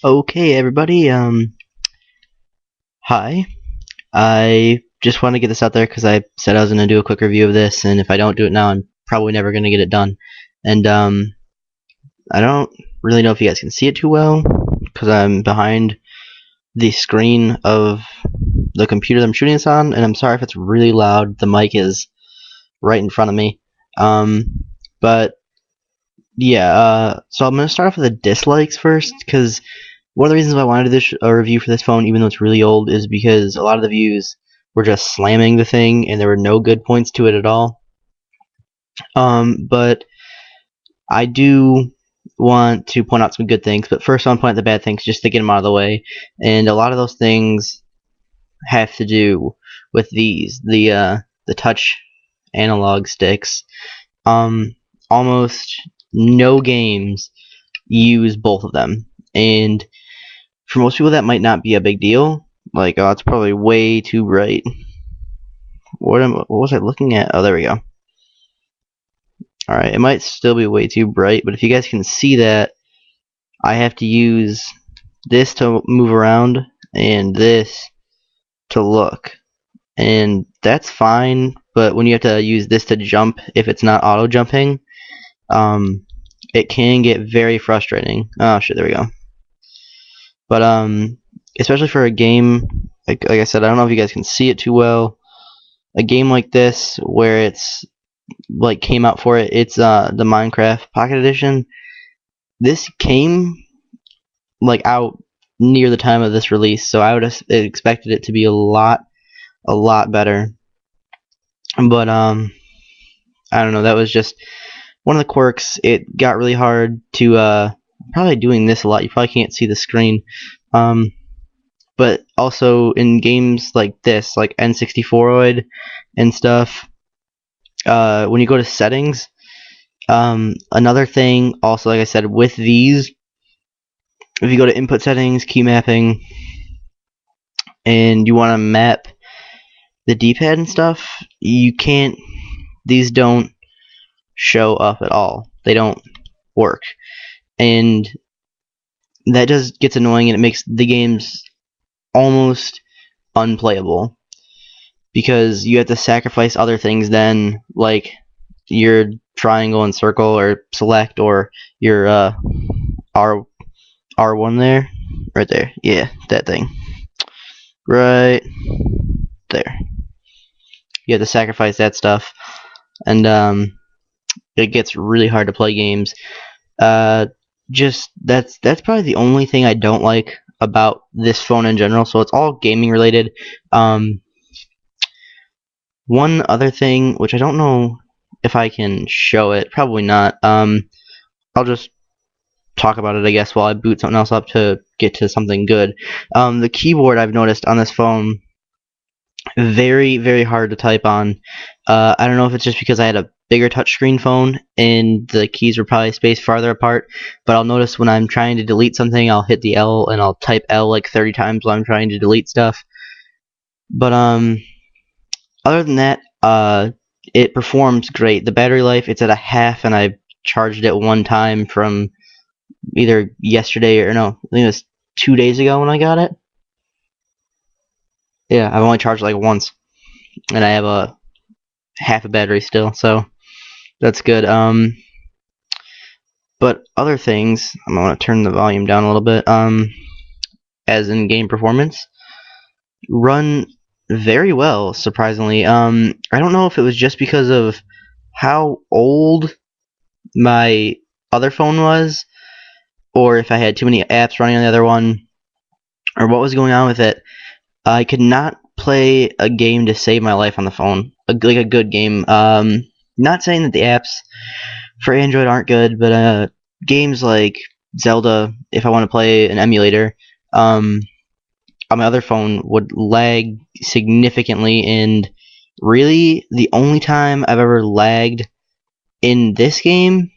Okay, everybody. Hi. I just want to get this out there because I said I was going to do a quick review of this, and if I don't do it now, I'm probably never going to get it done. And I don't really know if you guys can see it too well because I'm behind the screen of the computer that I'm shooting this on, and I'm sorry if it's really loud. The mic is right in front of me. But yeah. So I'm going to start off with the dislikes first because one of the reasons why I wanted to do this review for this phone, even though it's really old, is because a lot of the views were just slamming the thing, and there were no good points to it at all. But I do want to point out some good things. But first, I want to point out the bad things just to get them out of the way. And a lot of those things have to do with the touch analog sticks. Almost no games use both of them, and for most people that might not be a big deal. Like, oh, it's probably way too bright. What was I looking at? Oh, there we go. Alright, it might still be way too bright, but if you guys can see that, I have to use this to move around and this to look. And that's fine, but when you have to use this to jump, if it's not auto jumping, it can get very frustrating. Oh shit, there we go. But especially for a game, like I said, I don't know if you guys can see it too well. A game like this, where it's like came out for it, it's the Minecraft Pocket Edition. This came like out near the time of this release, so I would have expected it to be a lot better. But I don't know. That was just one of the quirks. It got really hard to probably doing this a lot. You probably can't see the screen. But also in games like this, like N64oid and stuff, when you go to settings, another thing also, like I said, with these, if you go to input settings, key mapping, and you want to map the D-pad and stuff, you can't, these don't show up at all. They don't work. And that just gets annoying, and it makes the games almost unplayable because you have to sacrifice other things then, like your triangle and circle or select, or your R1 there, right there, yeah, that thing, right there. You have to sacrifice that stuff, and it gets really hard to play games. Just that's probably the only thing I don't like about this phone in general. So it's all gaming related. One other thing, which I don't know if I can show it, probably not. I'll just talk about it, I guess, while I boot something else up to get to something good. The keyboard, I've noticed on this phone, very hard to type on. I don't know if it's just because I had a bigger touchscreen phone and the keys were probably spaced farther apart, but I'll notice when I'm trying to delete something, I'll hit the L and I'll type L like 30 times while I'm trying to delete stuff. But other than that, it performs great. The battery life, it's at a half, and I charged it one time from either yesterday or no, I think it was 2 days ago when I got it. Yeah, I've only charged like once, and I have a half a battery still, so that's good. But other things, I'm gonna turn the volume down a little bit. As in game performance, run very well, surprisingly. I don't know if it was just because of how old my other phone was, or if I had too many apps running on the other one, or what was going on with it. I could not play a game to save my life on the phone, like a good game. Not saying that the apps for Android aren't good, but games like Zelda, if I want to play an emulator, on my other phone would lag significantly, and really the only time I've ever lagged in this game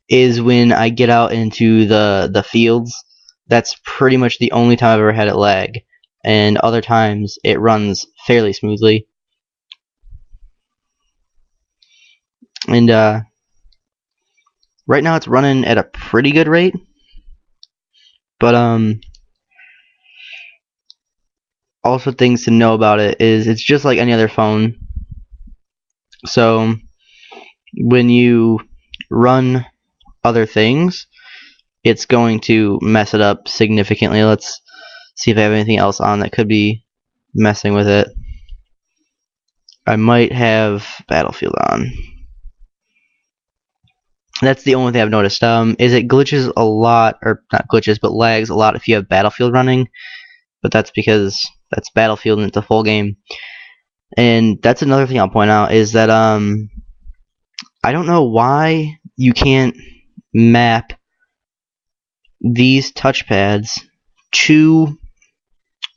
is when I get out into the fields. That's pretty much the only time I've ever had it lag, and other times it runs fairly smoothly. And right now it's running at a pretty good rate. But also things to know about it is it's just like any other phone. So when you run other things, it's going to mess it up significantly. Let's see if I have anything else on that could be messing with it. I might have Battlefield on. That's the only thing I've noticed. Is it glitches a lot, or not glitches, but lags a lot if you have Battlefield running. But that's because that's Battlefield and it's a full game. And that's another thing I'll point out is that I don't know why you can't map these touchpads to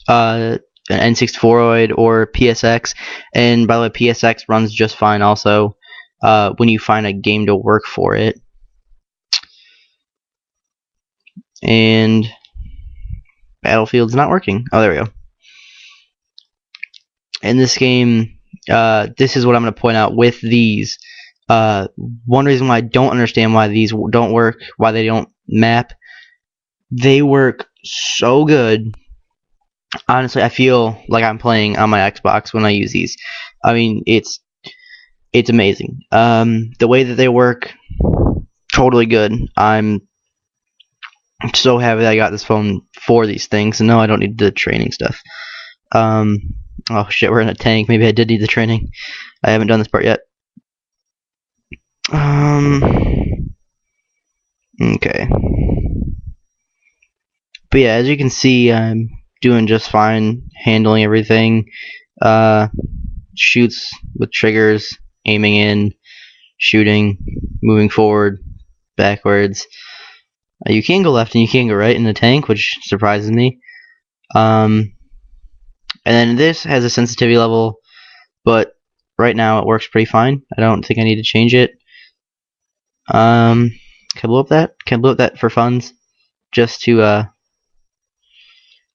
an N64oid or PSX. And by the way, PSX runs just fine also when you find a game to work for it. And Battlefield's not working. Oh, there we go. In this game, this is what I'm going to point out with these. One reason why I don't understand why these don't work, why they don't map, they work so good. Honestly, I feel like I'm playing on my Xbox when I use these. I mean, it's amazing. The way that they work, totally good. I'm so happy that I got this phone for these things. And no, I don't need the training stuff. Oh shit, we're in a tank. Maybe I did need the training. I haven't done this part yet. Okay. But yeah, as you can see, I'm doing just fine, handling everything. Shoots with triggers, aiming in, shooting, moving forward, backwards. You can go left and you can go right in the tank, which surprises me. And then this has a sensitivity level, but right now it works pretty fine. I don't think I need to change it. Can I blow up that? Can I blow up that for funds? Just to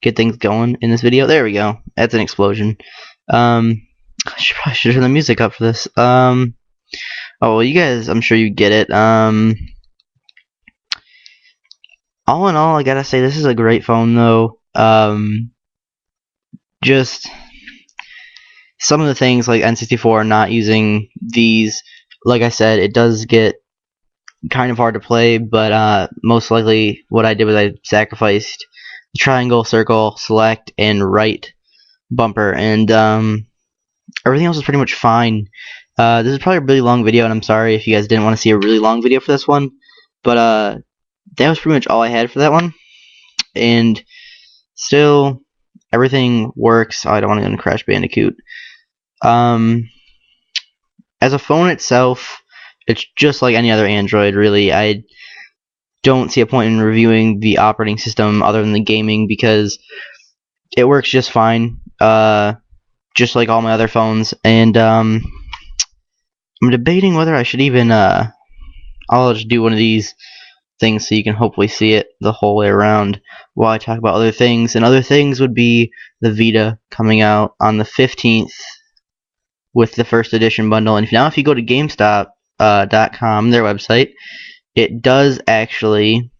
get things going in this video. There we go. That's an explosion. I probably should turn the music up for this. Oh well, you guys, I'm sure you get it. All in all, I gotta say this is a great phone though. Just some of the things like N64 not using these, like I said, it does get kind of hard to play, but most likely what I did was I sacrificed the triangle, circle, select, and right bumper, and everything else is pretty much fine. This is probably a really long video, and I'm sorry if you guys didn't want to see a really long video for this one, but that was pretty much all I had for that one. And still, everything works. Oh, I don't want to go into Crash Bandicoot. As a phone itself, it's just like any other Android, really. I don't see a point in reviewing the operating system other than the gaming because it works just fine, just like all my other phones. And I'm debating whether I should even I'll just do one of these things so you can hopefully see it the whole way around while I talk about other things. And other things would be the Vita coming out on the 15th with the first edition bundle. And now if you go to GameStop.com, their website, it does actually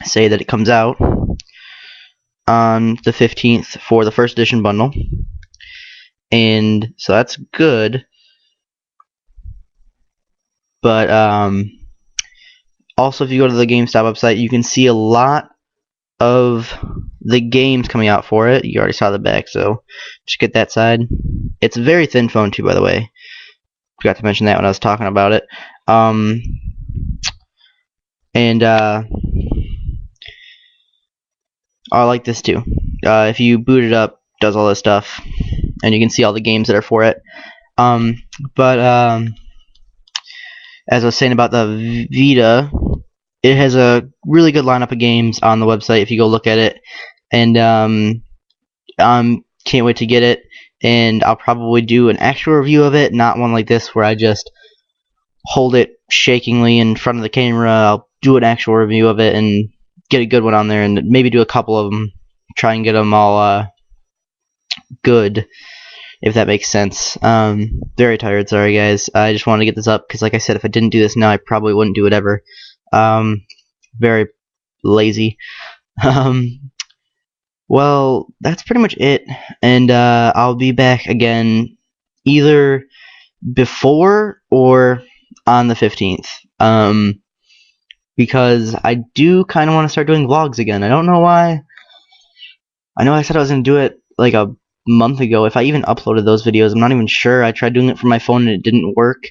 say that it comes out on the 15th for the first edition bundle. And so that's good. But also, if you go to the GameStop website, you can see a lot of the games coming out for it. You already saw the back, so just get that side. It's a very thin phone too, by the way. Forgot to mention that when I was talking about it. And I like this too. If you boot it up, it does all this stuff, and you can see all the games that are for it. But as I was saying about the Vita, it has a really good lineup of games on the website if you go look at it, and can't wait to get it. And I'll probably do an actual review of it, not one like this where I just hold it shakingly in front of the camera. I'll do an actual review of it and get a good one on there, and maybe do a couple of them, try and get them all good, if that makes sense. Very tired, sorry guys. I just wanted to get this up because, like I said, if I didn't do this now, I probably wouldn't do it ever. Very lazy. Um, well, that's pretty much it, and I'll be back again either before or on the 15th. Because I do kind of want to start doing vlogs again. I don't know why. I know I said I was going to do it like a month ago. If I even uploaded those videos, I'm not even sure. I tried doing it from my phone and it didn't work.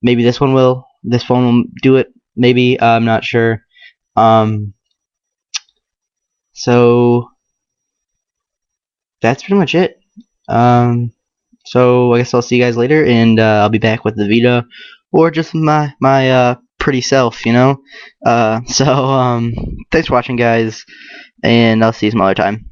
Maybe this one will. This phone will do it. Maybe. I'm not sure. So that's pretty much it. So I guess I'll see you guys later, and I'll be back with the Vita, or just my pretty self, you know. So thanks for watching, guys, and I'll see you some other time.